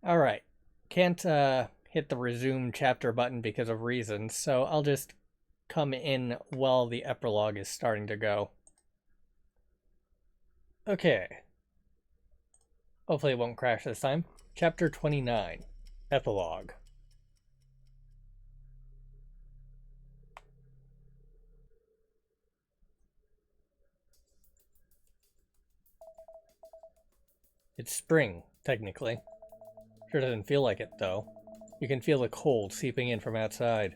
Alright. Can't hit the resume chapter button because of reasons, so I'll just come in while the epilogue is starting to go. Okay. Hopefully it won't crash this time. Chapter 29. Epilogue. It's spring, technically. Sure doesn't feel like it, though. You can feel the cold seeping in from outside.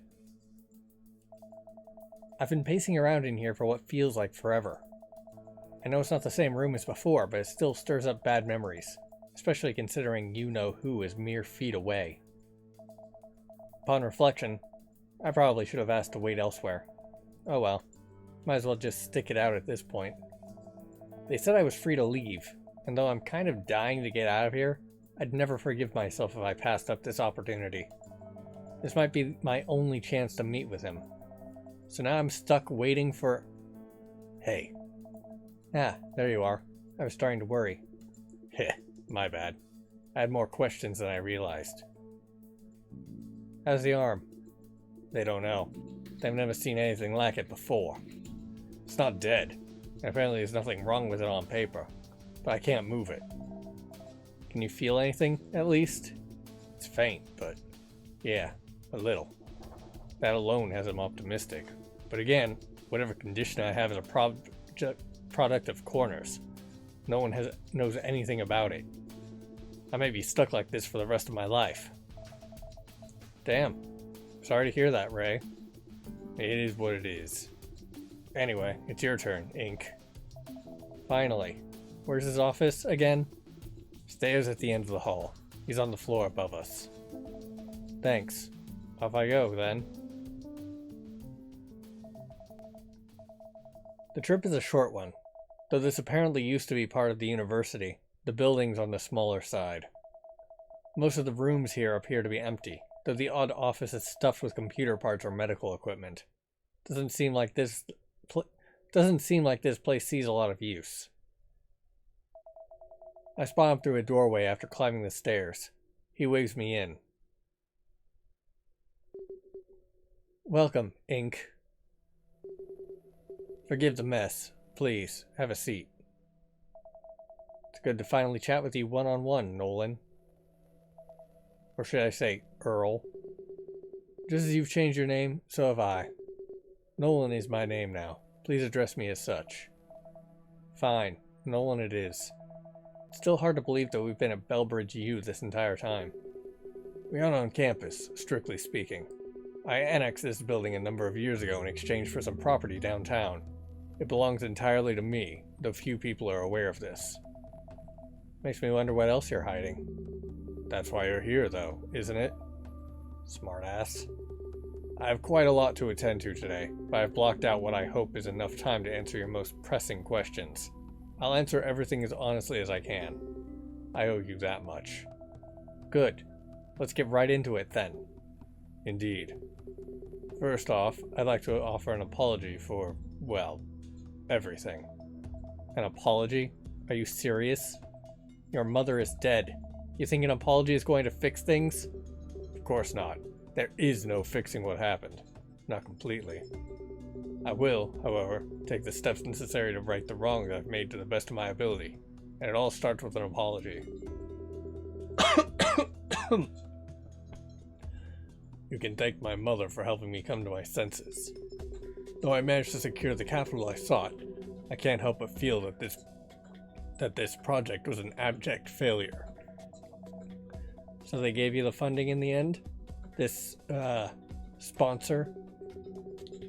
I've been pacing around in here for what feels like forever. I know it's not the same room as before, but it still stirs up bad memories, especially considering you-know-who is mere feet away. Upon reflection, I probably should have asked to wait elsewhere. Oh well, might as well just stick it out at this point. They said I was free to leave, and though I'm kind of dying to get out of here, I'd never forgive myself if I passed up this opportunity. This might be my only chance to meet with him. So now I'm stuck waiting for... Hey. Ah, there you are. I was starting to worry. Heh, my bad. I had more questions than I realized. How's the arm? They don't know. They've never seen anything like it before. It's not dead. Apparently there's nothing wrong with it on paper. But I can't move it. Can you feel anything, at least? It's faint, but... yeah, a little. That alone has him optimistic. But again, whatever condition I have is a product of corners. No one knows anything about it. I may be stuck like this for the rest of my life. Damn. Sorry to hear that, Ray. It is what it is. Anyway, it's your turn, Ink. Finally. Where's his office again? Stairs at the end of the hall. He's on the floor above us. Thanks. Off I go, then. The trip is a short one. Though this apparently used to be part of the university, the building's on the smaller side. Most of the rooms here appear to be empty, though the odd office is stuffed with computer parts or medical equipment. Doesn't seem like this place sees a lot of use. I spot him through a doorway after climbing the stairs. He waves me in. Welcome, Ink. Forgive the mess. Please, have a seat. It's good to finally chat with you one-on-one, Nolan. Or should I say, Earl. Just as you've changed your name, so have I. Nolan is my name now. Please address me as such. Fine, Nolan it is. It's still hard to believe that we've been at Bellbridge U this entire time. We aren't on campus, strictly speaking. I annexed this building a number of years ago in exchange for some property downtown. It belongs entirely to me, though few people are aware of this. Makes me wonder what else you're hiding. That's why you're here, though, isn't it? Smartass. I have quite a lot to attend to today, but I've blocked out what I hope is enough time to answer your most pressing questions. I'll answer everything as honestly as I can. I owe you that much. Good. Let's get right into it, then. Indeed. First off, I'd like to offer an apology for, well, everything. An apology? Are you serious? Your mother is dead. You think an apology is going to fix things? Of course not. There is no fixing what happened. Not completely. I will, however, take the steps necessary to right the wrong that I've made to the best of my ability, and it all starts with an apology. You can thank my mother for helping me come to my senses. Though I managed to secure the capital I sought, I can't help but feel that this project was an abject failure. So they gave you the funding in the end? This, sponsor?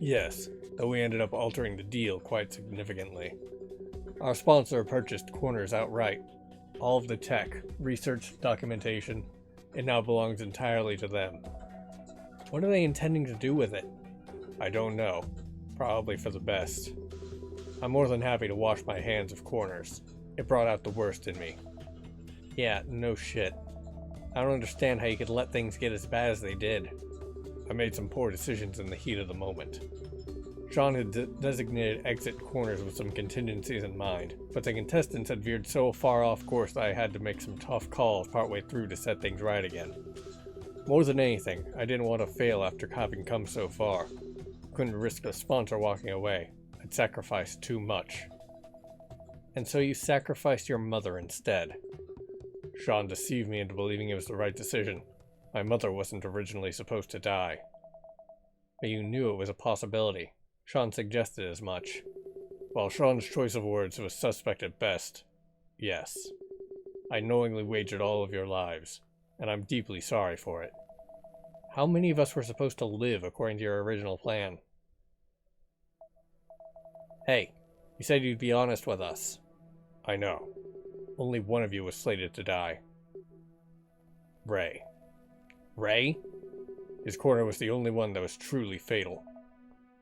Yes, though we ended up altering the deal quite significantly. Our sponsor purchased Corners outright. All of the tech, research, documentation, it now belongs entirely to them. What are they intending to do with it? I don't know. Probably for the best. I'm more than happy to wash my hands of Corners. It brought out the worst in me. Yeah, no shit. I don't understand how you could let things get as bad as they did. I made some poor decisions in the heat of the moment. Sean had designated exit corners with some contingencies in mind, but the contestants had veered so far off course that I had to make some tough calls partway through to set things right again. More than anything, I didn't want to fail after having come so far. Couldn't risk a sponsor walking away. I'd sacrificed too much. And so you sacrificed your mother instead. Sean deceived me into believing it was the right decision. My mother wasn't originally supposed to die. But you knew it was a possibility. Sean suggested as much. While Sean's choice of words was suspect at best, yes. I knowingly wagered all of your lives, and I'm deeply sorry for it. How many of us were supposed to live according to your original plan? Hey, you said you'd be honest with us. I know. Only one of you was slated to die. Ray. Ray? His corner was the only one that was truly fatal.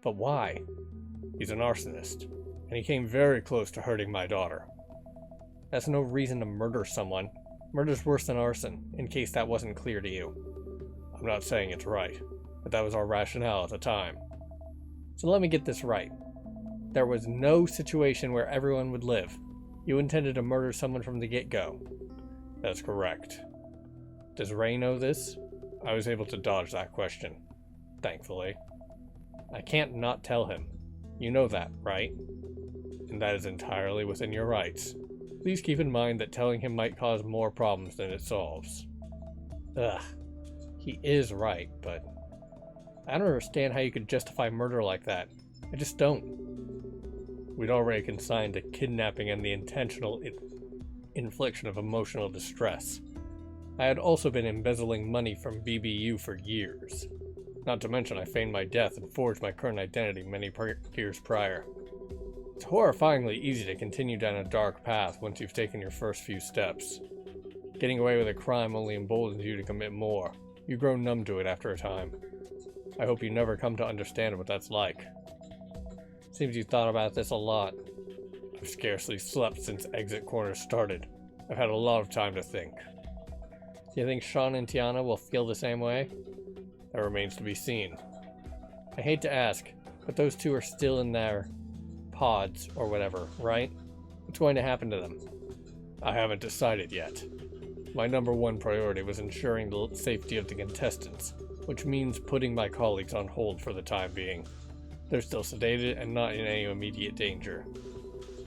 But why? He's an arsonist, and he came very close to hurting my daughter. That's no reason to murder someone. Murder's worse than arson, in case that wasn't clear to you. I'm not saying it's right, but that was our rationale at the time. So let me get this right. There was no situation where everyone would live. You intended to murder someone from the get-go. That's correct. Does Ray know this? I was able to dodge that question, thankfully. I can't not tell him. You know that, right? And that is entirely within your rights. Please keep in mind that telling him might cause more problems than it solves. Ugh. He is right, but I don't understand how you could justify murder like that. I just don't. We'd already consigned to kidnapping and the intentional infliction of emotional distress. I had also been embezzling money from BBU for years. Not to mention I feigned my death and forged my current identity many years prior. It's horrifyingly easy to continue down a dark path once you've taken your first few steps. Getting away with a crime only emboldens you to commit more. You grow numb to it after a time. I hope you never come to understand what that's like. Seems you thought about this a lot. I've scarcely slept since Exit Corner started. I've had a lot of time to think. Do you think Sean and Tiana will feel the same way? That remains to be seen. I hate to ask, but those two are still in their pods or whatever, right? What's going to happen to them? I haven't decided yet. My number one priority was ensuring the safety of the contestants, which means putting my colleagues on hold for the time being. They're still sedated and not in any immediate danger.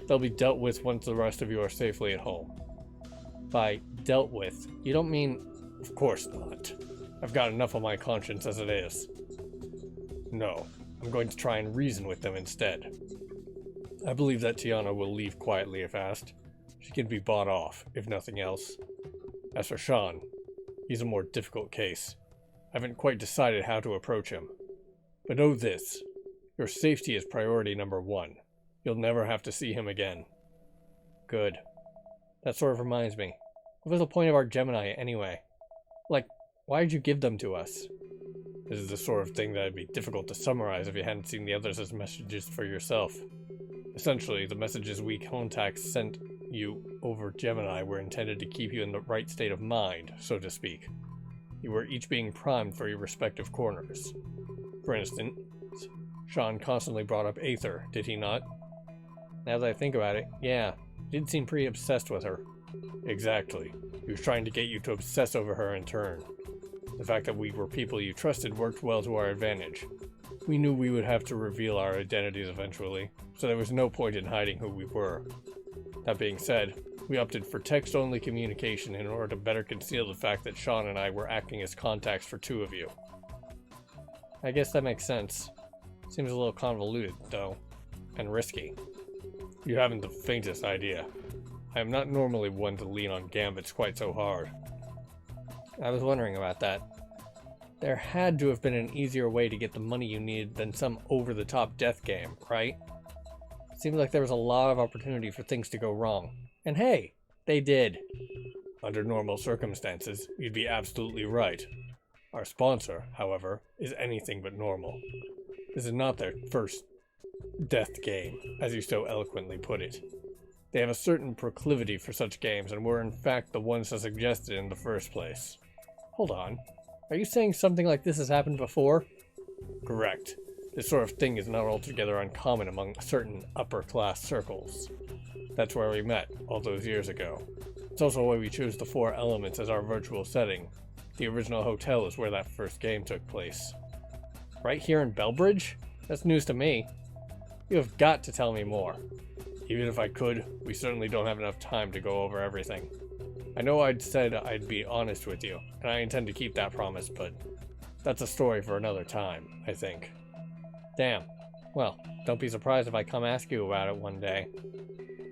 They'll be dealt with once the rest of you are safely at home. By dealt with, you don't mean... Of course not. I've got enough on my conscience as it is. No, I'm going to try and reason with them instead. I believe that Tiana will leave quietly if asked. She can be bought off, if nothing else. As for Sean, he's a more difficult case. I haven't quite decided how to approach him. But know this, your safety is priority number one. You'll never have to see him again. Good. That sort of reminds me. What was the point of our Gemini anyway? Like, why did you give them to us? This is the sort of thing that would be difficult to summarize if you hadn't seen the others as messages for yourself. Essentially, the messages we contacts sent you over Gemini were intended to keep you in the right state of mind, so to speak. You were each being primed for your respective corners. For instance, Sean constantly brought up Aether, did he not? Now that I think about it, yeah, he did seem pretty obsessed with her. Exactly. He was trying to get you to obsess over her in turn. The fact that we were people you trusted worked well to our advantage. We knew we would have to reveal our identities eventually, so there was no point in hiding who we were. That being said, we opted for text-only communication in order to better conceal the fact that Sean and I were acting as contacts for two of you. I guess that makes sense. Seems a little convoluted, though, and risky. You haven't the faintest idea. I am not normally one to lean on gambits quite so hard. I was wondering about that. There had to have been an easier way to get the money you needed than some over-the-top death game, right? It seems like there was a lot of opportunity for things to go wrong. And hey, they did. Under normal circumstances, you'd be absolutely right. Our sponsor, however, is anything but normal. This is not their first death game, as you so eloquently put it. They have a certain proclivity for such games and were in fact the ones that suggested in the first place. Hold on. Are you saying something like this has happened before? Correct. This sort of thing is not altogether uncommon among certain upper-class circles. That's where we met, all those years ago. It's also why we chose the Four Elements as our virtual setting. The original hotel is where that first game took place. Right here in Belbridge? That's news to me. You have got to tell me more. Even if I could, we certainly don't have enough time to go over everything. I know I'd said I'd be honest with you, and I intend to keep that promise, but that's a story for another time, I think. Damn. Well, don't be surprised if I come ask you about it one day.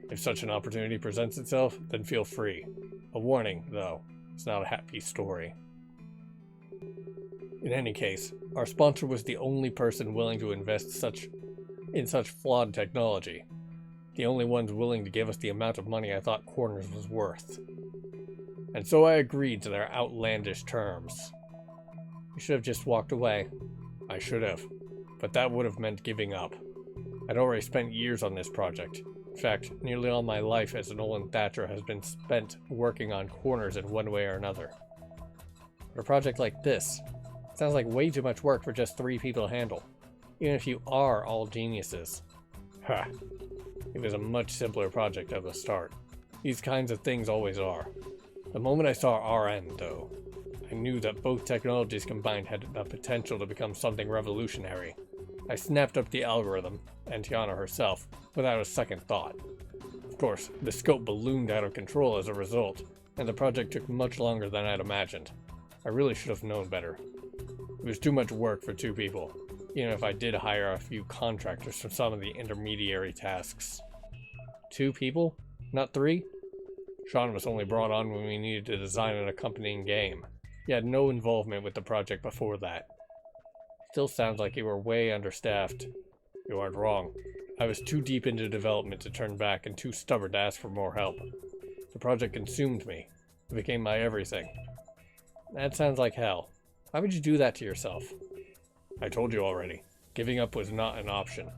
If such an opportunity presents itself, then feel free. A warning, though, it's not a happy story. In any case, our sponsor was the only person willing to invest in such flawed technology. The only ones willing to give us the amount of money I thought Corners was worth. And so I agreed to their outlandish terms. You should have just walked away. I should have, but that would have meant giving up. I'd already spent years on this project. In fact, nearly all my life as Nolan Thatcher has been spent working on Corners in one way or another. But a project like this sounds like way too much work for just 3 people to handle, even if you are all geniuses. Ha! It was a much simpler project at the start. These kinds of things always are. The moment I saw RN, though, I knew that both technologies combined had the potential to become something revolutionary. I snapped up the algorithm, and Tiana herself, without a second thought. Of course, the scope ballooned out of control as a result, and the project took much longer than I'd imagined. I really should have known better. It was too much work for 2 people, even if I did hire a few contractors for some of the intermediary tasks. 2 people? Not 3? Sean was only brought on when we needed to design an accompanying game. He had no involvement with the project before that. Still sounds like you were way understaffed. You aren't wrong. I was too deep into development to turn back and too stubborn to ask for more help. The project consumed me. It became my everything. That sounds like hell. Why would you do that to yourself? I told you already. Giving up was not an option.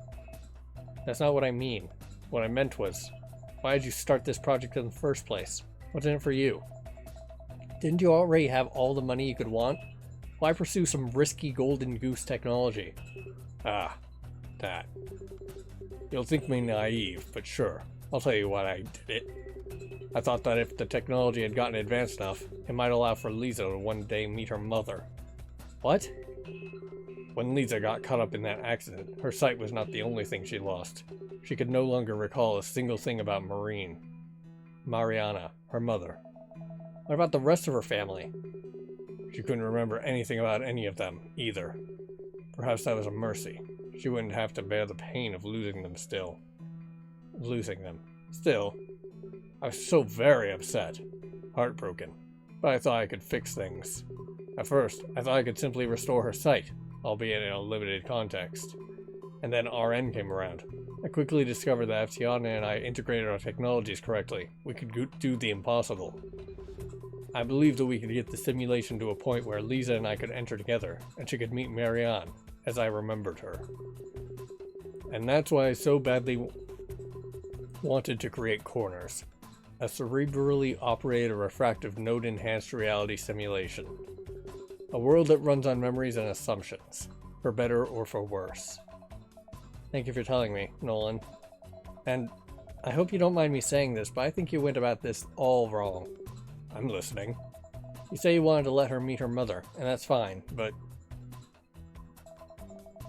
That's not what I mean. What I meant was, why did you start this project in the first place? What's in it for you? Didn't you already have all the money you could want? Why pursue some risky golden goose technology? Ah, that. You'll think me naive, but sure, I'll tell you why I did it. I thought that if the technology had gotten advanced enough, it might allow for Lisa to one day meet her mother. What? When Lisa got caught up in that accident, her sight was not the only thing she lost. She could no longer recall a single thing about Mariana, her mother. What about the rest of her family? She couldn't remember anything about any of them, either. Perhaps that was a mercy. She wouldn't have to bear the pain of losing them. Still, I was so very upset. Heartbroken. But I thought I could fix things. At first, I thought I could simply restore her sight, albeit in a limited context. And then RN came around. I quickly discovered that if Tiana and I integrated our technologies correctly, we could do the impossible. I believed that we could get the simulation to a point where Lisa and I could enter together, and she could meet Marianne, as I remembered her. And that's why I so badly wanted to create Corners, a cerebrally operated refractive node-enhanced reality simulation. A world that runs on memories and assumptions, for better or for worse. Thank you for telling me, Nolan. And I hope you don't mind me saying this, but I think you went about this all wrong. I'm listening. You say you wanted to let her meet her mother, and that's fine, but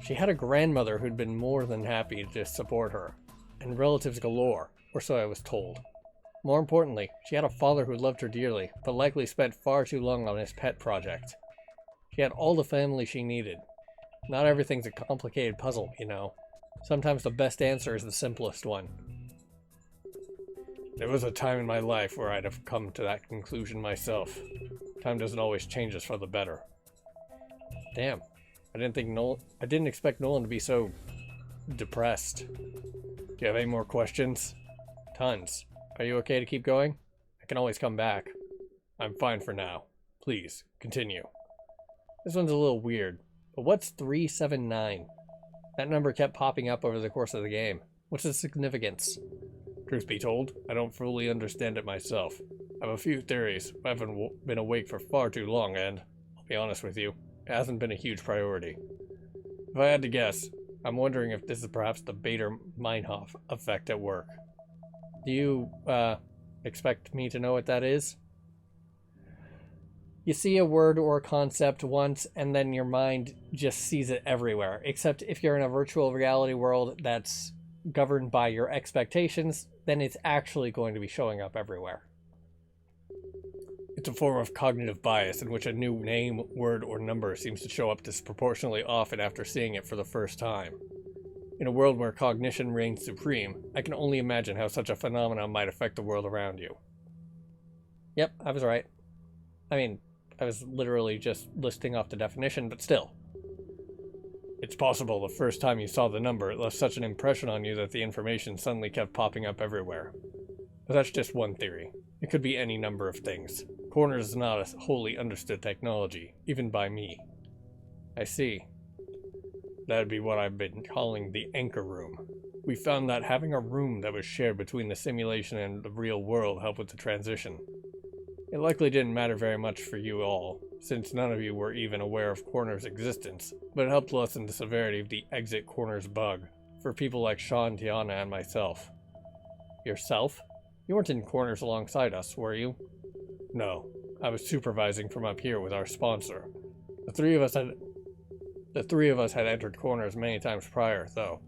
she had a grandmother who'd been more than happy to support her, and relatives galore, or so I was told. More importantly, she had a father who loved her dearly, but likely spent far too long on his pet project. She had all the family she needed. Not everything's a complicated puzzle, you know. Sometimes the best answer is the simplest one. There was a time in my life where I'd have come to that conclusion myself. Time doesn't always change us for the better. Damn. I didn't expect Nolan to be so depressed. Do you have any more questions? Tons. Are you okay to keep going? I can always come back. I'm fine for now. Please, continue. This one's a little weird, but what's 379? That number kept popping up over the course of the game. What's the significance? Truth be told, I don't fully understand it myself. I have a few theories, but I haven't been awake for far too long, and, I'll be honest with you, it hasn't been a huge priority. If I had to guess, I'm wondering if this is perhaps the Bader-Meinhof effect at work. Do you, expect me to know what that is? You see a word or a concept once, and then your mind just sees it everywhere. Except if you're in a virtual reality world that's governed by your expectations, then it's actually going to be showing up everywhere. It's a form of cognitive bias in which a new name, word, or number seems to show up disproportionately often after seeing it for the first time. In a world where cognition reigns supreme, I can only imagine how such a phenomenon might affect the world around you. Yep, I was right. I mean, I was literally just listing off the definition, but still. It's possible the first time you saw the number, it left such an impression on you that the information suddenly kept popping up everywhere. But that's just one theory. It could be any number of things. Corners is not a wholly understood technology, even by me. I see. That'd be what I've been calling the anchor room. We found that having a room that was shared between the simulation and the real world helped with the transition. It likely didn't matter very much for you all, since none of you were even aware of Corners' existence, but it helped lessen the severity of the exit Corners bug, for people like Sean, Tiana, and myself. Yourself? You weren't in Corners alongside us, were you? No, I was supervising from up here with our sponsor. The three of us had entered Corners many times prior, though.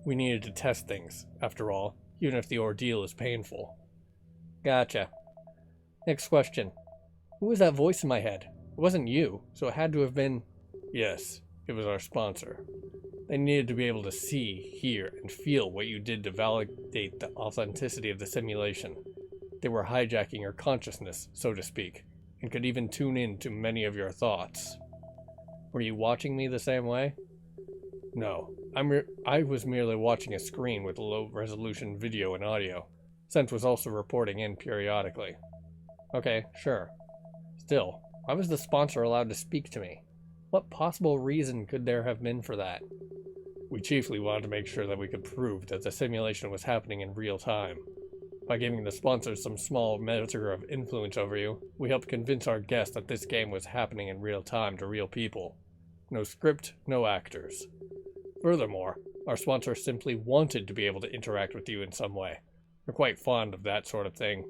We needed to test things, after all, even if the ordeal is painful. Gotcha. Next question. Who was that voice in my head? It wasn't you, so it had to have been... Yes, it was our sponsor. They needed to be able to see, hear, and feel what you did to validate the authenticity of the simulation. They were hijacking your consciousness, so to speak, and could even tune in to many of your thoughts. Were you watching me the same way? No, I was merely watching a screen with low-resolution video and audio. Sent was also reporting in periodically. Okay, sure. Still, why was the sponsor allowed to speak to me? What possible reason could there have been for that? We chiefly wanted to make sure that we could prove that the simulation was happening in real time. By giving the sponsors some small measure of influence over you, we helped convince our guests that this game was happening in real time to real people. No script, no actors. Furthermore, our sponsor simply wanted to be able to interact with you in some way. They're quite fond of that sort of thing.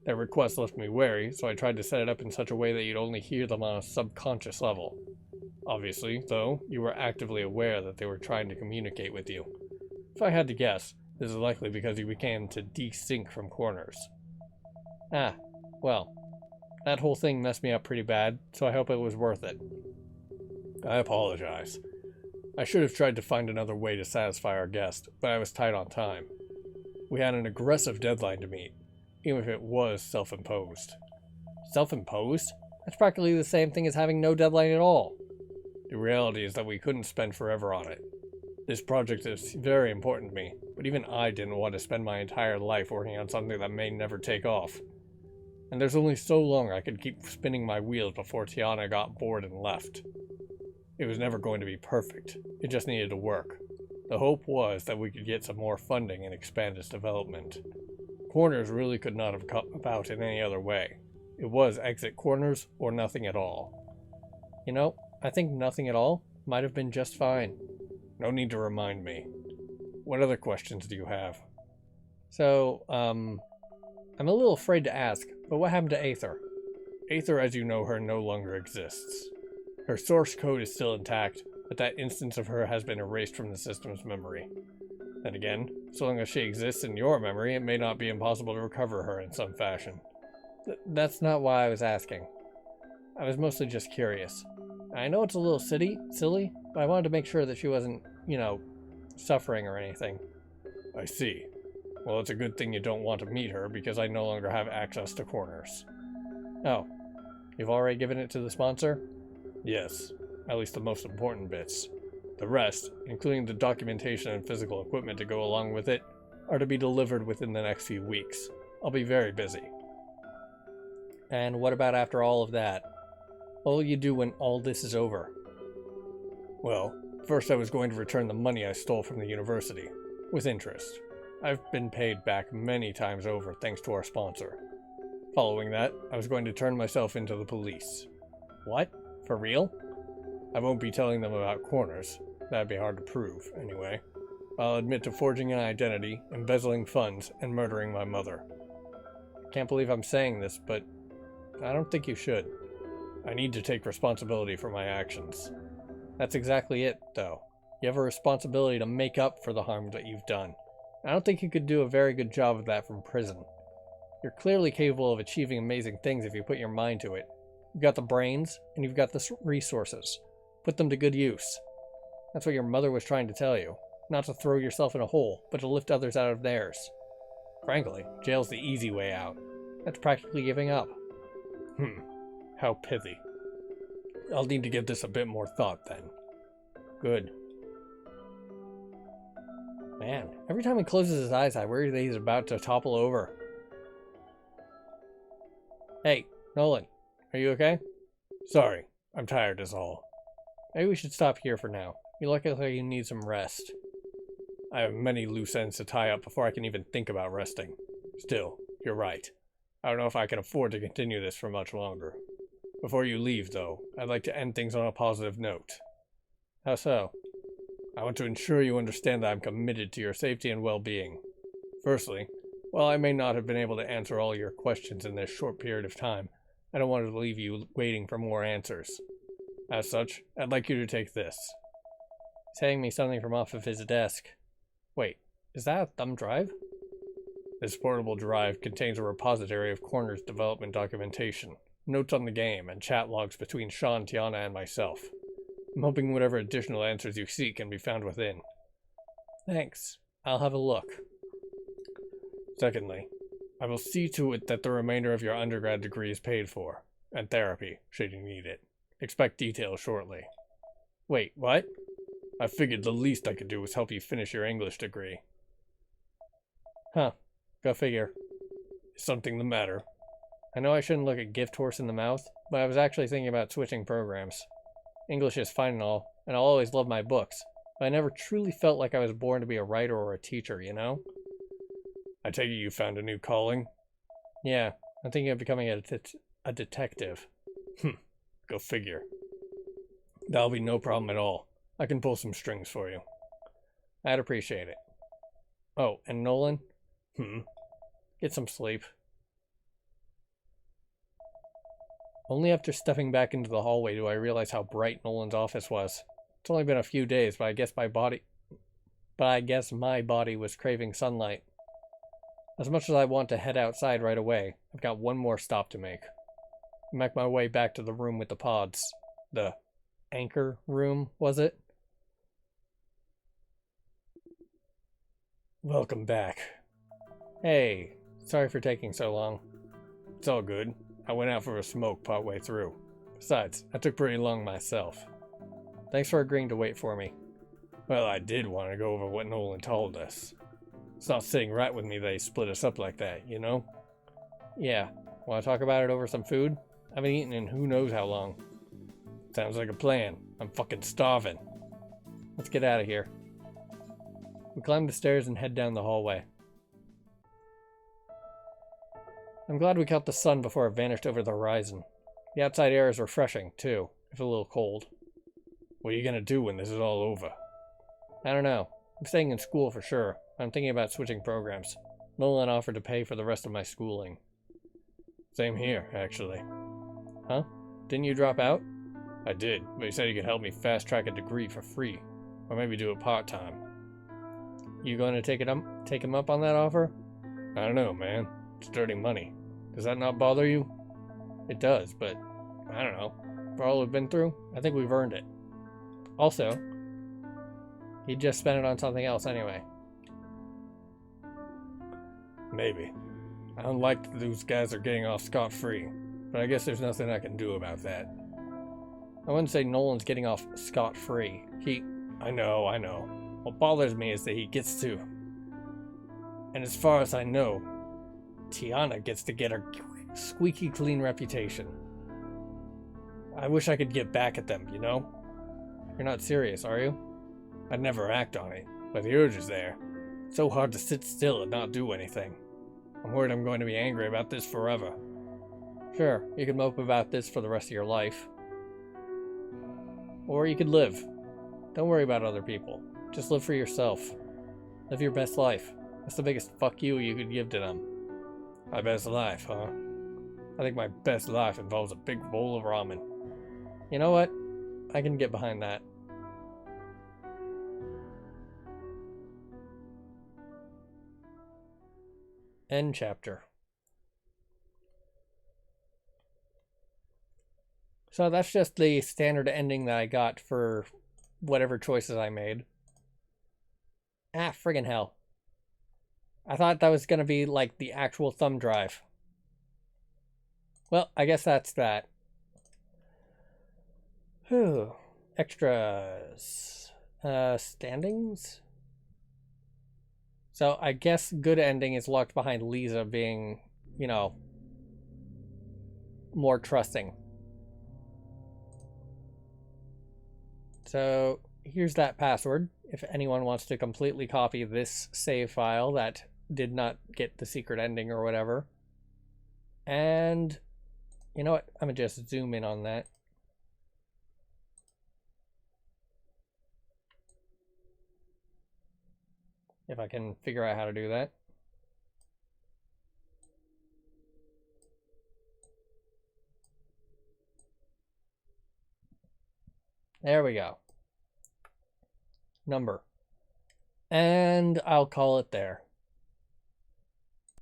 Their request left me wary, so I tried to set it up in such a way that you'd only hear them on a subconscious level. Obviously, though, you were actively aware that they were trying to communicate with you. If I had to guess, this is likely because you began to desync from Corners. Ah, well, that whole thing messed me up pretty bad, so I hope it was worth it. I apologize. I should have tried to find another way to satisfy our guest, but I was tight on time. We had an aggressive deadline to meet, even if it was self-imposed. Self-imposed? That's practically the same thing as having no deadline at all. The reality is that we couldn't spend forever on it. This project is very important to me, but even I didn't want to spend my entire life working on something that may never take off. And there's only so long I could keep spinning my wheels before Tiana got bored and left. It was never going to be perfect. It just needed to work. The hope was that we could get some more funding and expand its development. Corners really could not have come about in any other way. It was exit Corners or nothing at all. You know, I think nothing at all might have been just fine. No need to remind me. What other questions do you have? So, I'm a little afraid to ask, but what happened to Aether? Aether, as you know her, no longer exists. Her source code is still intact, but that instance of her has been erased from the system's memory. Then again, so long as she exists in your memory, it may not be impossible to recover her in some fashion. That's not why I was asking. I was mostly just curious. I know it's a little silly, but I wanted to make sure that she wasn't, suffering or anything. I see. Well, it's a good thing you don't want to meet her, because I no longer have access to Corners. Oh, you've already given it to the sponsor? Yes, at least the most important bits. The rest, including the documentation and physical equipment to go along with it, are to be delivered within the next few weeks. I'll be very busy. And what about after all of that? What will you do when all this is over? Well, first I was going to return the money I stole from the university, with interest. I've been paid back many times over thanks to our sponsor. Following that, I was going to turn myself into the police. What? For real? I won't be telling them about Corners. That'd be hard to prove, anyway. I'll admit to forging an identity, embezzling funds, and murdering my mother. Can't believe I'm saying this, but I don't think you should. I need to take responsibility for my actions. That's exactly it, though. You have a responsibility to make up for the harm that you've done. I don't think you could do a very good job of that from prison. You're clearly capable of achieving amazing things if you put your mind to it. You've got the brains, and you've got the resources. Put them to good use. That's what your mother was trying to tell you. Not to throw yourself in a hole, but to lift others out of theirs. Frankly, jail's the easy way out. That's practically giving up. How pithy. I'll need to give this a bit more thought then. Good. Man, every time he closes his eyes, I worry that he's about to topple over. Hey, Nolan, are you okay? Sorry, I'm tired is all. Maybe we should stop here for now. You look like you need some rest. I have many loose ends to tie up before I can even think about resting. Still, you're right. I don't know if I can afford to continue this for much longer. Before you leave, though, I'd like to end things on a positive note. How so? I want to ensure you understand that I'm committed to your safety and well-being. Firstly, while I may not have been able to answer all your questions in this short period of time, I don't want to leave you waiting for more answers. As such, I'd like you to take this. He's handing me something from off of his desk. Wait, is that a thumb drive? This portable drive contains a repository of Corner's development documentation, notes on the game, and chat logs between Sean, Tiana, and myself. I'm hoping whatever additional answers you seek can be found within. Thanks. I'll have a look. Secondly, I will see to it that the remainder of your undergrad degree is paid for, and therapy, should you need it. Expect details shortly. Wait, what? I figured the least I could do was help you finish your English degree. Huh. Go figure. Is something the matter? I know I shouldn't look a gift horse in the mouth, but I was actually thinking about switching programs. English is fine and all, and I'll always love my books, but I never truly felt like I was born to be a writer or a teacher, you know? I take it you found a new calling? Yeah, I'm thinking of becoming a detective. Go figure. That'll be no problem at all. I can pull some strings for you. I'd appreciate it. Oh, and Nolan? Get some sleep. Only after stepping back into the hallway do I realize how bright Nolan's office was. It's only been a few days, but I guess my body was craving sunlight. As much as I want to head outside right away, I've got one more stop to make. I make my way back to the room with the pods. The anchor room, was it? Welcome back. Hey, sorry for taking so long. It's all good. I went out for a smoke partway through. Besides, I took pretty long myself. Thanks for agreeing to wait for me. Well, I did want to go over what Nolan told us. It's not sitting right with me that he split us up like that, you know? Yeah. Want to talk about it over some food? I haven't eaten in who knows how long. Sounds like a plan. I'm fucking starving. Let's get out of here. We climb the stairs and head down the hallway. I'm glad we caught the sun before it vanished over the horizon. The outside air is refreshing, too, if a little cold. What are you gonna do when this is all over? I don't know. I'm staying in school for sure. I'm thinking about switching programs. Nolan offered to pay for the rest of my schooling. Same here, actually. Huh? Didn't you drop out? I did, but he said he could help me fast-track a degree for free. Or maybe do it part-time. You going to take him up on that offer? I don't know, man. It's dirty money. Does that not bother you? It does, but I don't know. For all we've been through, I think we've earned it. Also, he'd just spent it on something else anyway. Maybe. I don't like that those guys are getting off scot-free, but I guess there's nothing I can do about that. I wouldn't say Nolan's getting off scot-free. I know. What bothers me is that he gets to. And as far as I know, Tiana gets to get her squeaky clean reputation. I wish I could get back at them, you know? You're not serious, are you? I'd never act on it, but the urge is there. It's so hard to sit still and not do anything. I'm worried I'm going to be angry about this forever. Sure, you can mope about this for the rest of your life. Or you could live. Don't worry about other people. Just live for yourself. Live your best life. That's the biggest fuck you could give to them. My best life, huh? I think my best life involves a big bowl of ramen. You know what? I can get behind that. End chapter. So that's just the standard ending that I got for whatever choices I made. Ah, friggin' hell. I thought that was going to be like the actual thumb drive. Well, I guess that's that. Whew. Extras. Standings? So I guess good ending is locked behind Lisa being, you know, more trusting. So here's that password. If anyone wants to completely copy this save file that did not get the secret ending or whatever. And you know what? I'm gonna just zoom in on that. If I can figure out how to do that. There we go. Number. And I'll call it there.